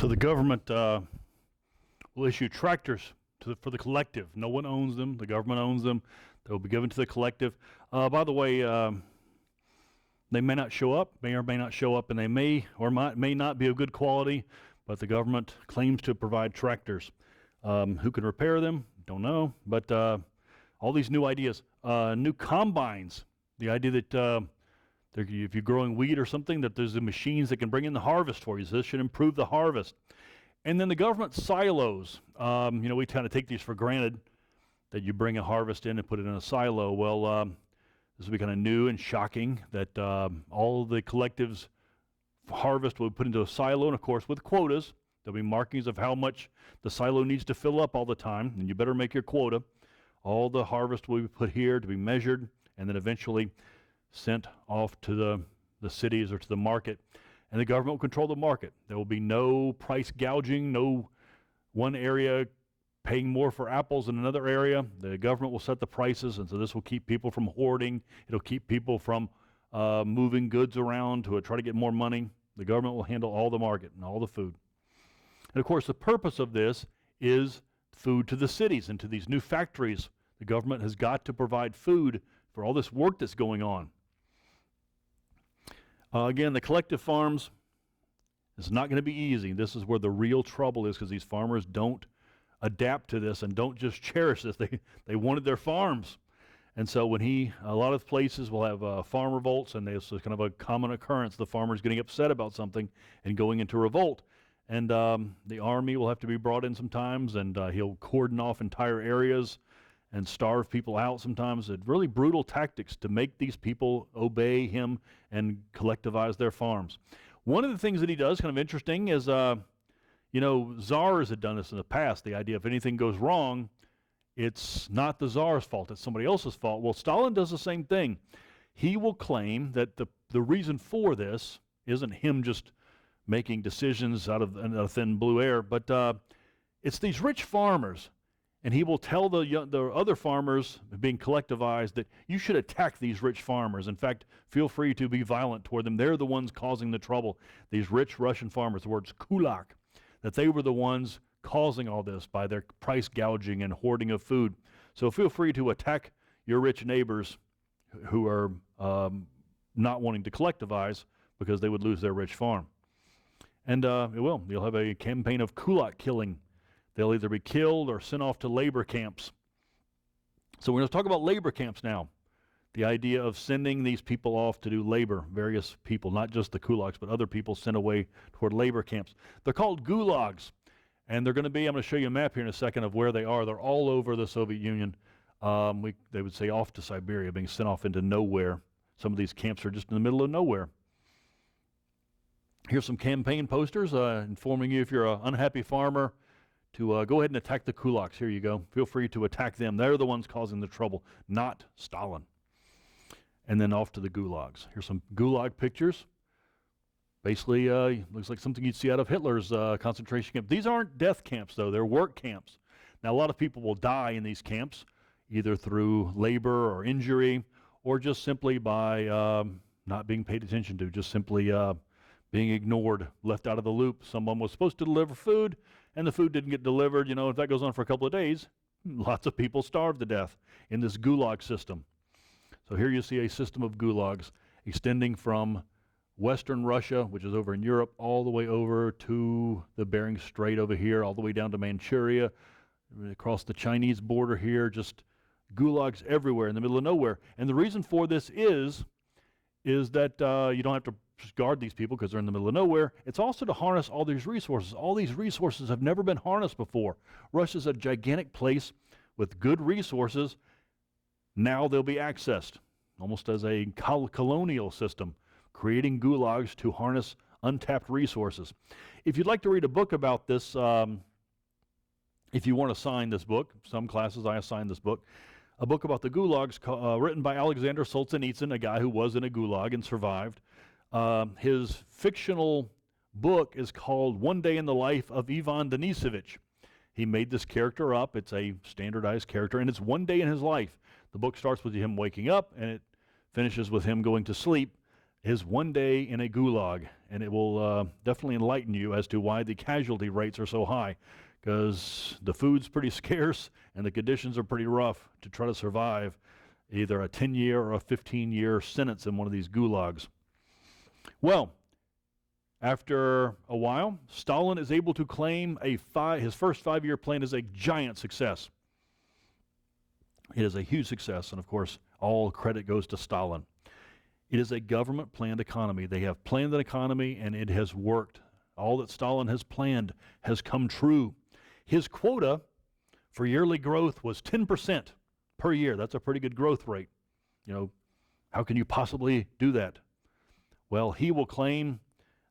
So the government will issue tractors for the collective. No one owns them. The government owns them. They will be given to the collective. By the way, they may not show up, may or may not show up, and they may or may not be of good quality, but the government claims to provide tractors. Who can repair them? Don't know. But all these new ideas, new combines, the idea that if you're growing wheat or something, that there's the machines that can bring in the harvest for you. So this should improve the harvest. And then the government silos. We kind of take these for granted that you bring a harvest in and put it in a silo. Well, this will be kind of new and shocking that all the collectives harvest will be put into a silo, and of course with quotas. There'll be markings of how much the silo needs to fill up all the time, and you better make your quota. All the harvest will be put here to be measured, and then eventually sent off to the cities or to the market. And the government will control the market. There will be no price gouging, no one area paying more for apples in another area. The government will set the prices, and so this will keep people from hoarding. It'll keep people from moving goods around to try to get more money. The government will handle all the market and all the food. And of course, the purpose of this is food to the cities and to these new factories. The government has got to provide food for all this work that's going on. Again, the collective farms, it's not going to be easy. This is where the real trouble is, because these farmers don't adapt to this and don't just cherish this. They wanted their farms. And so when a lot of places will have farm revolts, and it's kind of a common occurrence, the farmers getting upset about something and going into revolt. And the army will have to be brought in sometimes, and he'll cordon off entire areas and starve people out sometimes. It's really brutal tactics to make these people obey him and collectivize their farms. One of the things that he does, kind of interesting, is, czars had done this in the past. The idea if anything goes wrong, it's not the czar's fault, it's somebody else's fault. Well, Stalin does the same thing. He will claim that the reason for this isn't him just making decisions out of thin blue air, but it's these rich farmers. And he will tell the other farmers being collectivized that you should attack these rich farmers. In fact, feel free to be violent toward them. They're the ones causing the trouble. These rich Russian farmers, the word's kulak, that they were the ones causing all this by their price gouging and hoarding of food. So feel free to attack your rich neighbors who are not wanting to collectivize because they would lose their rich farm. And it will. You'll have a campaign of kulak killing. They'll either be killed or sent off to labor camps. So we're going to talk about labor camps now. The idea of sending these people off to do labor, various people, not just the kulaks, but other people sent away toward labor camps. They're called gulags, and they're going to be, I'm going to show you a map here in a second of where they are. They're all over the Soviet Union. They would say off to Siberia, being sent off into nowhere. Some of these camps are just in the middle of nowhere. Here's some campaign posters informing you if you're an unhappy farmer to go ahead and attack the kulaks. Here you go. Feel free to attack them. They're the ones causing the trouble, not Stalin. And then off to the gulags. Here's some gulag pictures. Basically, looks like something you'd see out of Hitler's concentration camp. These aren't death camps, though. They're work camps. Now, a lot of people will die in these camps, either through labor or injury, or just simply by not being paid attention to, just simply being ignored, left out of the loop. Someone was supposed to deliver food, and the food didn't get delivered. If that goes on for a couple of days, lots of people starve to death in this Gulag system. So here you see a system of gulags extending from Western Russia, which is over in Europe, all the way over to the Bering Strait over here, all the way down to Manchuria, across the Chinese border here, just gulags everywhere in the middle of nowhere. And the reason for this is that you don't have to guard these people because they're in the middle of nowhere. It's also to harness all these resources. All these resources have never been harnessed before. Russia's a gigantic place with good resources. Now they'll be accessed, almost as a colonial system, creating gulags to harness untapped resources. If you'd like to read a book about this, if you want to sign this book, some classes I assign this book, a book about the gulags written by Alexander Solzhenitsyn, a guy who was in a gulag and survived. His fictional book is called One Day in the Life of Ivan Denisovich. He made this character up. It's a standardized character, and it's one day in his life. The book starts with him waking up, and it finishes with him going to sleep, is one day in a gulag, and it will definitely enlighten you as to why the casualty rates are so high, because the food's pretty scarce and the conditions are pretty rough to try to survive either a 10-year or a 15-year sentence in one of these gulags. Well, after a while, Stalin is able to claim his first 5-year plan is a giant success. It is a huge success, and of course, all credit goes to Stalin. It is a government-planned economy. They have planned an economy, and it has worked. All that Stalin has planned has come true. His quota for yearly growth was 10% per year. That's a pretty good growth rate. How can you possibly do that? Well, he will claim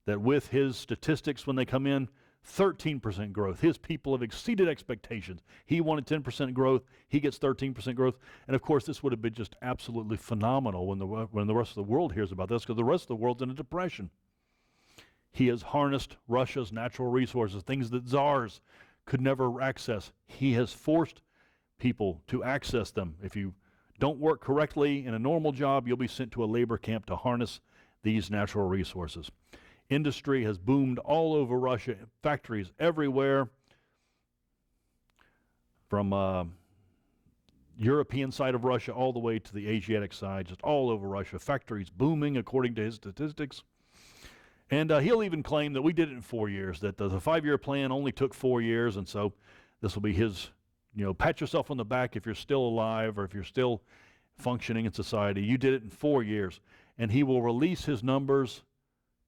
that with his statistics when they come in, 13% growth. His people have exceeded expectations. He wanted 10% growth. He gets 13% growth. And of course, this would have been just absolutely phenomenal when the rest of the world hears about this, because the rest of the world's in a depression. He has harnessed Russia's natural resources, things that czars could never access. He has forced people to access them. If you don't work correctly in a normal job, you'll be sent to a labor camp to harness these natural resources. Industry has boomed all over Russia, factories everywhere, from European side of Russia all the way to the Asiatic side, just all over Russia. Factories booming according to his statistics. And he'll even claim that we did it in 4 years, that the 5-year plan only took 4 years, and so this will be his, pat yourself on the back if you're still alive or if you're still functioning in society. You did it in 4 years. And he will release his numbers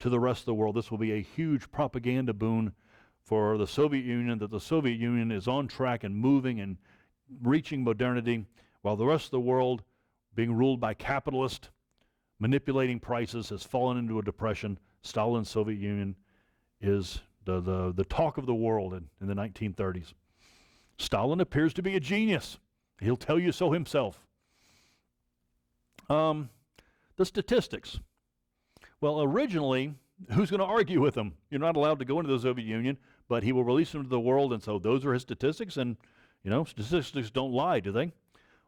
to the rest of the world. This will be a huge propaganda boon for the Soviet Union, that the Soviet Union is on track and moving and reaching modernity, while the rest of the world, being ruled by capitalists, manipulating prices, has fallen into a depression. Stalin's Soviet Union is the talk of the world in the 1930s. Stalin appears to be a genius. He'll tell you so himself. The statistics. Well, originally, who's going to argue with him? You're not allowed to go into the Soviet Union, but he will release them to the world, and so those are his statistics, and, statistics don't lie, do they?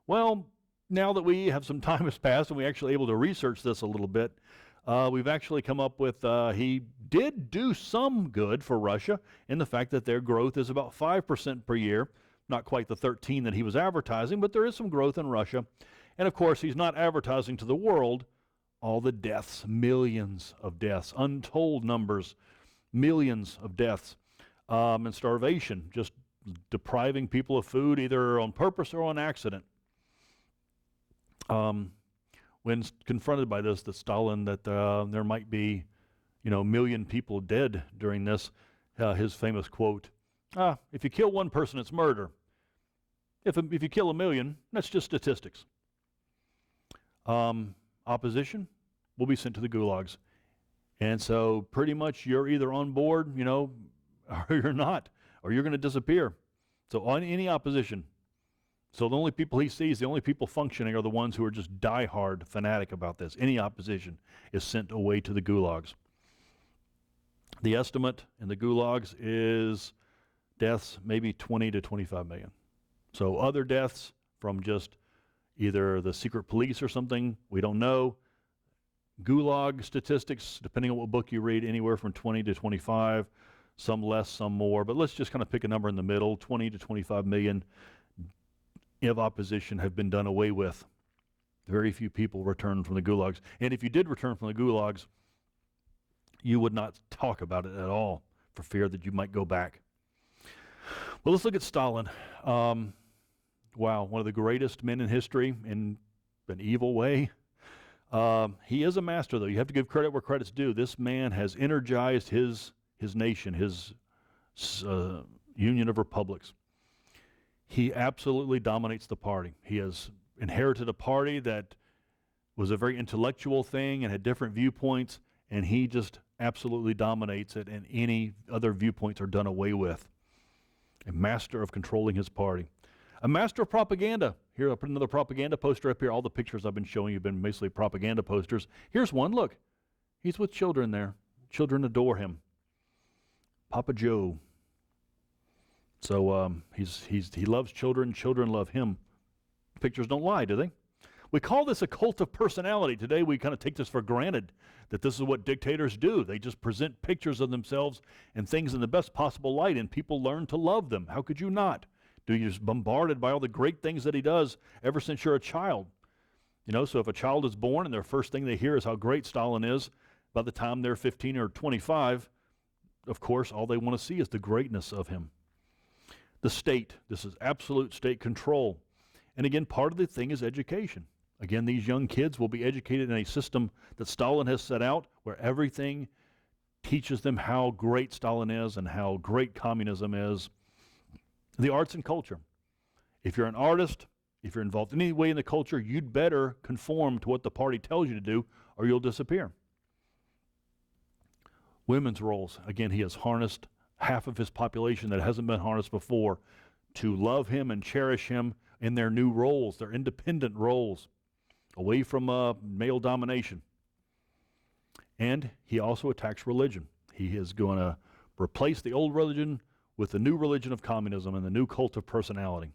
Well, now that we have some time has passed and we're actually able to research this a little bit, we've actually come up with, he did do some good for Russia in the fact that their growth is about 5% per year, not quite the 13 that he was advertising, but there is some growth in Russia. And of course, he's not advertising to the world all the deaths, millions of deaths, untold numbers, millions of deaths, and starvation, just depriving people of food either on purpose or on accident. When confronted by this, that Stalin, that there might be, a million people dead during this, his famous quote, if you kill one person, it's murder. If you kill a million, that's just statistics. Opposition will be sent to the gulags. And so pretty much you're either on board, or you're not, or you're going to disappear. So on any opposition. So the only people he sees, the only people functioning are the ones who are just diehard fanatic about this. Any opposition is sent away to the gulags. The estimate in the gulags is deaths maybe 20 to 25 million. So other deaths from just either the secret police or something, we don't know. Gulag statistics, depending on what book you read, anywhere from 20 to 25, some less, some more. But let's just kind of pick a number in the middle. 20 to 25 million of opposition have been done away with. Very few people return from the gulags. And if you did return from the gulags, you would not talk about it at all for fear that you might go back. Well, let's look at Stalin. Wow, one of the greatest men in history in an evil way. He is a master, though. You have to give credit where credit's due. This man has energized his nation, his Union of Republics. He absolutely dominates the party. He has inherited a party that was a very intellectual thing and had different viewpoints, and he just absolutely dominates it, and any other viewpoints are done away with. A master of controlling his party. A master of propaganda. Here, I'll put another propaganda poster up here. All the pictures I've been showing you have been basically propaganda posters. Here's one, look. He's with children there. Children adore him. Papa Joe. So he loves children. Children love him. Pictures don't lie, do they? We call this a cult of personality. Today we kind of take this for granted, that this is what dictators do. They just present pictures of themselves and things in the best possible light, and people learn to love them. How could you not? You're just bombarded by all the great things that he does ever since you're a child. So if a child is born and their first thing they hear is how great Stalin is, by the time they're 15 or 25, of course, all they want to see is the greatness of him. The state, this is absolute state control. And again, part of the thing is education. Again, these young kids will be educated in a system that Stalin has set out, where everything teaches them how great Stalin is and how great communism is. The arts and culture. If you're an artist, if you're involved in any way in the culture, you'd better conform to what the party tells you to do, or you'll disappear. Women's roles. Again, he has harnessed half of his population that hasn't been harnessed before to love him and cherish him in their new roles, their independent roles, away from male domination. And he also attacks religion. He is going to replace the old religion with the new religion of communism and the new cult of personality.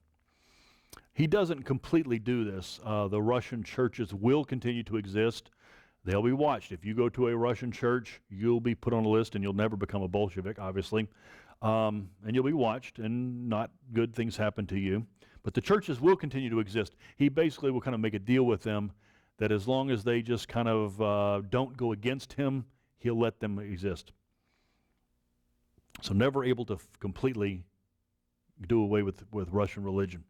He doesn't completely do this. The Russian churches will continue to exist. They'll be watched. If you go to a Russian church, you'll be put on a list and you'll never become a Bolshevik, obviously. And you'll be watched and not good things happen to you. But the churches will continue to exist. He basically will kind of make a deal with them that as long as they just kind of don't go against him, he'll let them exist. So never able to completely do away with Russian religion.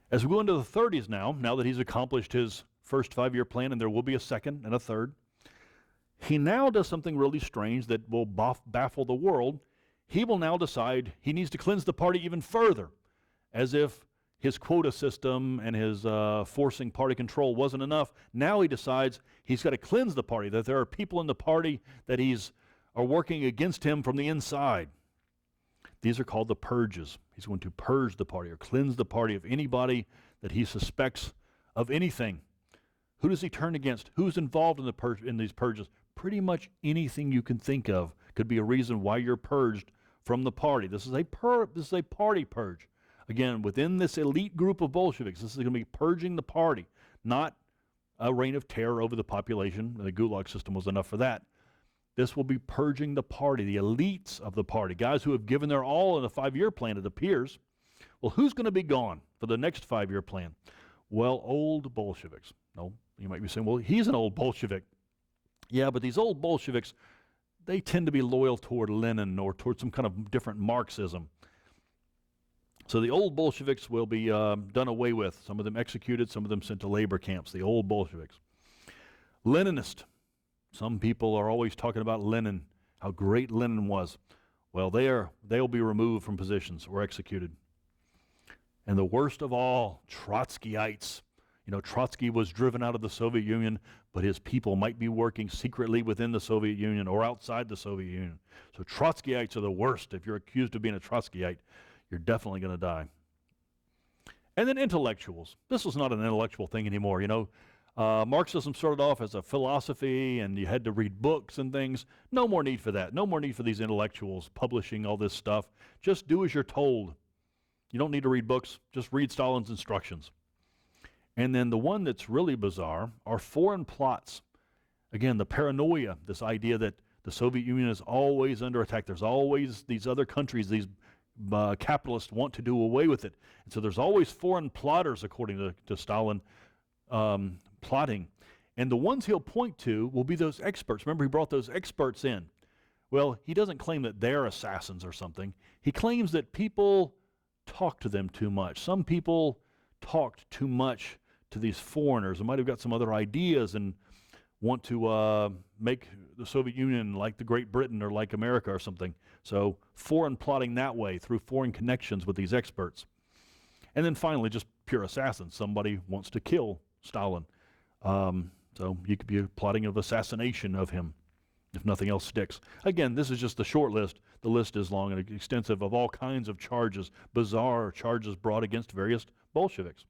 As we go into the 30s now that he's accomplished his first 5-year plan, and there will be a second and a third, he now does something really strange that will baffle the world. He will now decide he needs to cleanse the party even further, as if his quota system and his forcing party control wasn't enough. Now he decides he's got to cleanse the party, that there are people in the party that are working against him from the inside. These are called the Purges. He's going to purge the party or cleanse the party of anybody that he suspects of anything. Who does he turn against? Who's involved in these purges? Pretty much anything you can think of could be a reason why you're purged from the party. This is a party purge. Again, within this elite group of Bolsheviks, this is going to be purging the party, not a reign of terror over the population. The Gulag System was enough for that. This will be purging the party, the elites of the party, guys who have given their all in a 5-year plan, it appears. Well, who's going to be gone for the next 5-year plan? Well, old Bolsheviks. No, you might be saying, well, he's an old Bolshevik. Yeah, but these old Bolsheviks, they tend to be loyal toward Lenin or toward some kind of different Marxism. So the old Bolsheviks will be done away with. Some of them executed, some of them sent to labor camps, the old Bolsheviks. Leninist. Some people are always talking about Lenin, how great Lenin was. Well, they'll be removed from positions or executed. And the worst of all, Trotskyites. Trotsky was driven out of the Soviet Union, but his people might be working secretly within the Soviet Union or outside the Soviet Union. So Trotskyites are the worst. If you're accused of being a Trotskyite, you're definitely going to die. And then intellectuals. This was not an intellectual thing anymore, Marxism started off as a philosophy, and you had to read books and things. No more need for that. No more need for these intellectuals publishing all this stuff. Just do as you're told. You don't need to read books. Just read Stalin's instructions. And then the one that's really bizarre are foreign plots. Again, the paranoia, this idea that the Soviet Union is always under attack. There's always these other countries, these capitalists want to do away with it. And so there's always foreign plotters, according to Stalin, plotting. And the ones he'll point to will be those experts. Remember, he brought those experts in. Well, he doesn't claim that they're assassins or something. He claims that people talk to them too much. Some people talked too much to these foreigners and might have got some other ideas and want to make the Soviet Union like the Great Britain or like America or something. So foreign plotting that way through foreign connections with these experts. And then finally, just pure assassins. Somebody wants to kill Stalin. So you could be plotting of assassination of him if nothing else sticks. Again, this is just the short list. The list is long and extensive of all kinds of charges, bizarre charges brought against various Bolsheviks.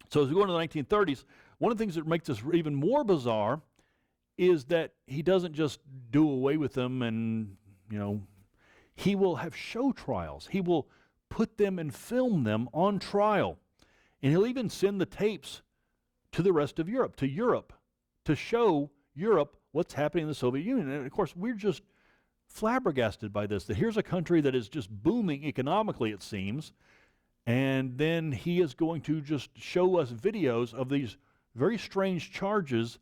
So as we go into the 1930s, one of the things that makes this even more bizarre is that he doesn't just do away with them and, he will have show trials. He will put them and film them on trial. And he'll even send the tapes to the rest of Europe, to show Europe what's happening in the Soviet Union. And of course, we're just flabbergasted by this, that here's a country that is just booming economically, it seems, and then he is going to just show us videos of these very strange charges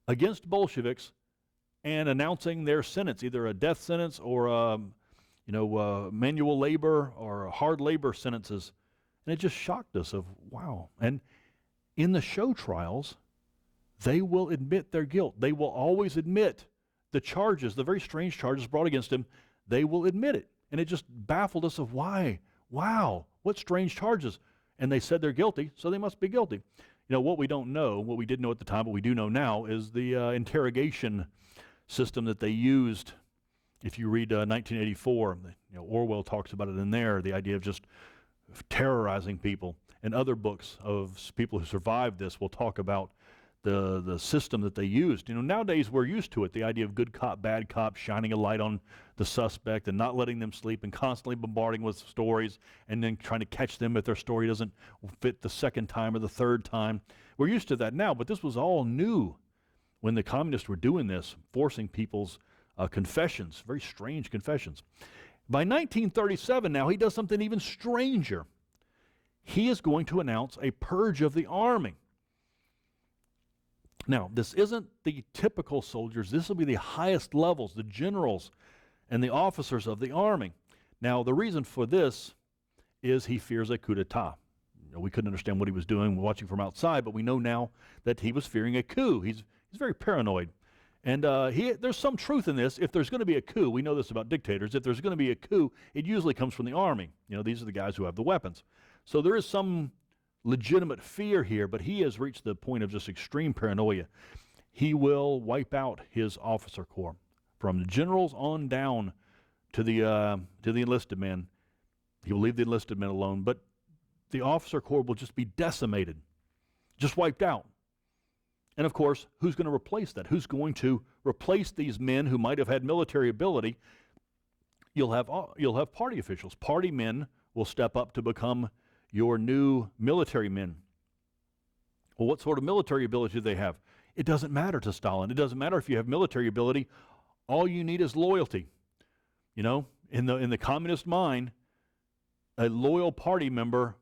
against Bolsheviks and announcing their sentence, either a death sentence or manual labor or hard labor sentences. And it just shocked us of, wow. And in the show trials, they will admit their guilt. They will always admit the charges, the very strange charges brought against him. They will admit it. And it just baffled us of why. Wow, what strange charges. And they said they're guilty, so they must be guilty. You know, what we don't know, what we didn't know at the time, but we do know now, is the interrogation system that they used. If you read 1984, Orwell talks about it in there, the idea of just terrorizing people. And other books of people who survived this will talk about the system that they used. Nowadays we're used to it, the idea of good cop, bad cop, shining a light on the suspect and not letting them sleep and constantly bombarding with stories and then trying to catch them if their story doesn't fit the second time or the third time. We're used to that now, but this was all new when the communists were doing this, forcing people's confessions, very strange confessions. By 1937 now, he does something even stranger. He is going to announce a purge of the army. Now, this isn't the typical soldiers. This will be the highest levels, the generals and the officers of the army. Now, the reason for this is he fears a coup d'etat. We couldn't understand what he was doing watching from outside, but we know now that he was fearing a coup. He's very paranoid. And there's some truth in this. If there's going to be a coup, we know this about dictators, if there's going to be a coup, it usually comes from the army. These are the guys who have the weapons. So there is some legitimate fear here, but he has reached the point of just extreme paranoia. He will wipe out his officer corps from the generals on down to the enlisted men. He will leave the enlisted men alone, but the officer corps will just be decimated, just wiped out. And of course, who's going to replace that? Who's going to replace these men who might have had military ability? You'll have party officials. Party men will step up to become your new military men. Well, what sort of military ability do they have? It doesn't matter to Stalin. It doesn't matter if you have military ability. All you need is loyalty. In the communist mind, a loyal party member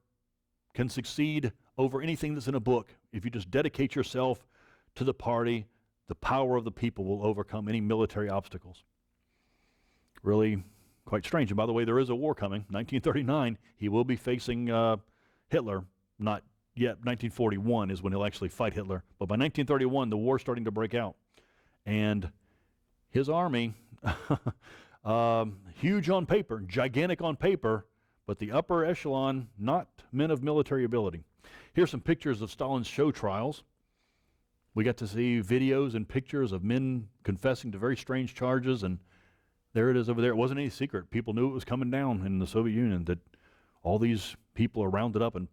can succeed over anything that's in a book. If you just dedicate yourself to the party, the power of the people will overcome any military obstacles. Really quite strange. And by the way, there is a war coming. 1939, he will be facing Hitler. Not yet. 1941 is when he'll actually fight Hitler. But by 1931, the war's starting to break out. And his army, huge on paper, gigantic on paper, but the upper echelon, not men of military ability. Here's some pictures of Stalin's show trials. We got to see videos and pictures of men confessing to very strange charges, and there it is over there. It wasn't any secret. People knew it was coming down in the Soviet Union, that all these people are rounded up and